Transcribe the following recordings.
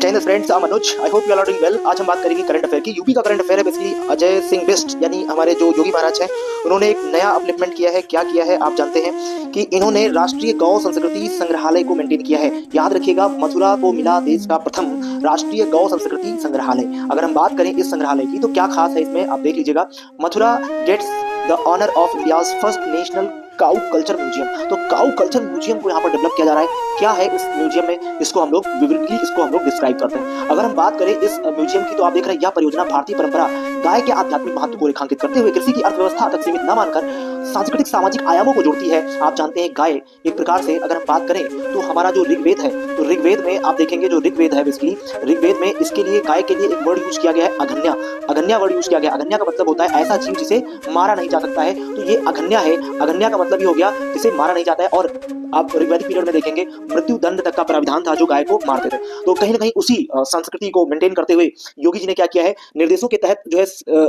जय हिंद friends, I Manoj. I hope you are doing well. आज हम बात करेंगे करंट अफेयर की। यूपी का करंट अफेयर है बेसिकली अजय सिंह बिष्ट यानी हमारे जो योगी महाराज हैं, उन्होंने एक नया अपलिफ्टमेंट किया है। क्या किया है आप जानते हैं कि इन्होंने राष्ट्रीय गौ संस्कृति संग्रहालय को मेंटेन किया है। याद रखिएगा, मथुरा को मिला देश का प्रथम राष्ट्रीय गौ संस्कृति संग्रहालय। अगर हम बात करें इस संग्रहालय की तो क्या खास है इसमें, आप देख लीजिएगा। Mathura gets the honour of India's first national cow culture museum. तो काउ कल्चर म्यूजियम को यहाँ पर डेवलप किया जा रहा है। क्या है इस म्यूजियम में, इसको हम लोग विविडली इसको हम लोग डिस्क्राइब करते हैं। अगर हम बात करें इस म्यूजियम की तो आप देख रहे हैं यह परियोजना भारतीय परंपरा, गाय के आध्यात्मिक महत्व को रेखांकित करते हुए कृषि की अर्थव्यवस्था तक सीमित न मानकर सांस्कृतिक सामाजिक आयामों को जोड़ती है। आप जानते हैं गाय एक प्रकार से अगर हम बात करें तो हमारा जो ऋग्वेद है, तो ऋग्वेद में आप देखेंगे जो ऋग्वेद है बेसिकली, ऋग्वेद में इसके लिए गाय के लिए एक वर्ड यूज किया गया है, अघन्या। अघन्या वर्ड यूज किया गया। अघन्या का मतलब होता है ऐसा जीव जिसे मारा नहीं जा सकता है। तो ये अघन्या है। अघन्या का मतलब ये हो गया जिसे मारा नहीं जाता है। और आप ऋग्वैदिक पीरियड में देखेंगे मृत्यु दंड तक का प्राविधान था जो गाय को मारते थे। तो कहीं ना कहीं उसी संस्कृति को मेंटेन करते हुए योगी जी ने क्या किया है, निर्देशों के तहत जो है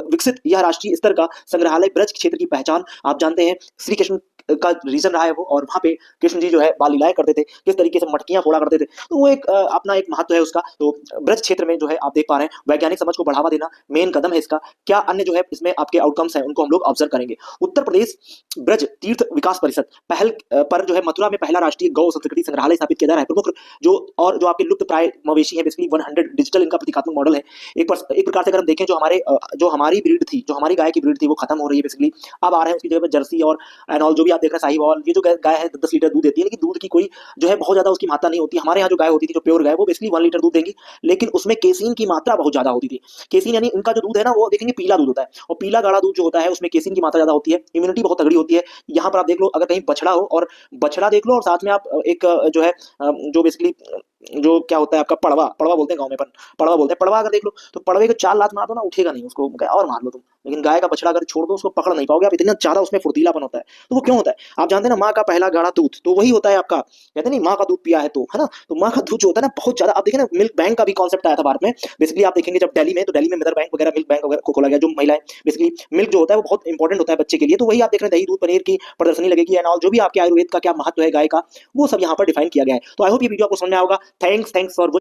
विकसित यह राष्ट्रीय स्तर का संग्रहालय ब्रज क्षेत्र की पहचान। आप जानते हैं श्री कृष्ण का रीजन रहा है वो, और वहां पे कृष्ण जी जो है बाल लीलाएं करते थे, किस तरीके से मटकियां फोड़ा करते थे, तो वो एक अपना एक महत्व है उसका। तो ब्रज क्षेत्र में जो है आप देख पा रहे हैं वैज्ञानिक समझ को बढ़ावा देना मेन कदम है इसका। क्या अन्य जो है इसमें आपके आउटकम्स हैं उनको हम लोग ऑब्जर्व करेंगे। उत्तर प्रदेश ब्रज तीर्थ विकास परिषद पहल पर जो है मथुरा में पहला राष्ट्रीय गौ संस्कृति संग्रहालय स्थापित किया जा रहा है। प्रमुख जो और जो आपके लुप्त प्राय मवेशी है बेसिकली 100 डिजिटल इनका प्रतीकात्मक मॉडल है। एक प्रकार से अगर हम देखें जो हमारी ब्रीड थी, जो हमारी गाय की ब्रीड थी वो खत्म हो रही है बेसिकली। अब आ रहे हैं उसकी जगह पर जर्सी और एनॉल जो भी आप देख रहे हैं साहिवाल। ये जो गाय है 10 लीटर दूध देती है, लेकिन दूध की कोई जो है बहुत ज्यादा उसकी मात्रा नहीं होती। हमारे यहाँ जो गाय होती थी, जो प्योर गाय, वो बेसिकली 1 लीटर दूध देंगी, लेकिन उसमें केसीन की मात्रा बहुत ज्यादा होती थी। केसीन यानी उनका जो दूध है ना वो देखेंगे पीला दूध होता है, और पीला गाढ़ा दूध जो होता है उसमें केसीन की मात्रा ज्यादा होती है। इम्यूनिटी बहुत तगड़ी होती है। यहाँ पर आप देख लो, अगर कहीं बछड़ा हो और बछड़ा देख लो और साथ में आप एक जो है जो बेसिकली जो क्या होता है आपका पड़वा, पड़वा बोलते हैं गांव में, पर पड़वा बोलते हैं। पड़वा अगर देख लो तो पड़वे को 4 लात मार दो ना, उठेगा नहीं, उसको और मार लो तुम। लेकिन गाय का बछड़ा अगर छोड़ दो उसको पकड़ नहीं पाओगे आप, इतना ज्यादा उसमें फुर्तीलापन होता है। तो वो क्यों होता है आप जानते हैं ना, माँ का पहला गाढ़ा दूध तो वही होता है आपका, कहते नहीं माँ का दूध पिया है तो, है ना। तो माँ का दूध जो होता है ना बहुत ज्यादा, आप देखें ना मिल्क बैंक का भी कॉन्सेप्ट आया था भारत में बेसिकली। आप देखेंगे जब दिल्ली में, तो दिल्ली में मदर बैंक वगैरह, मिल्क बैंक वगैरह को खोला गया, जो महिलाएं बेसिकली मिल्क जो होता है वो बहुत इंपॉर्टेंट होता है बच्चे के लिए। तो वही आप देख रहे हैं दही दूध पनीर की प्रदर्शनी लगेगी एंड ऑल, जो भी आपके आयुर्वेद का क्या महत्व है गाय का, वो सब यहाँ पर डिफाइन किया गया है। तो आई होप ये वीडियो आपको समझ में आएगा। Thanks for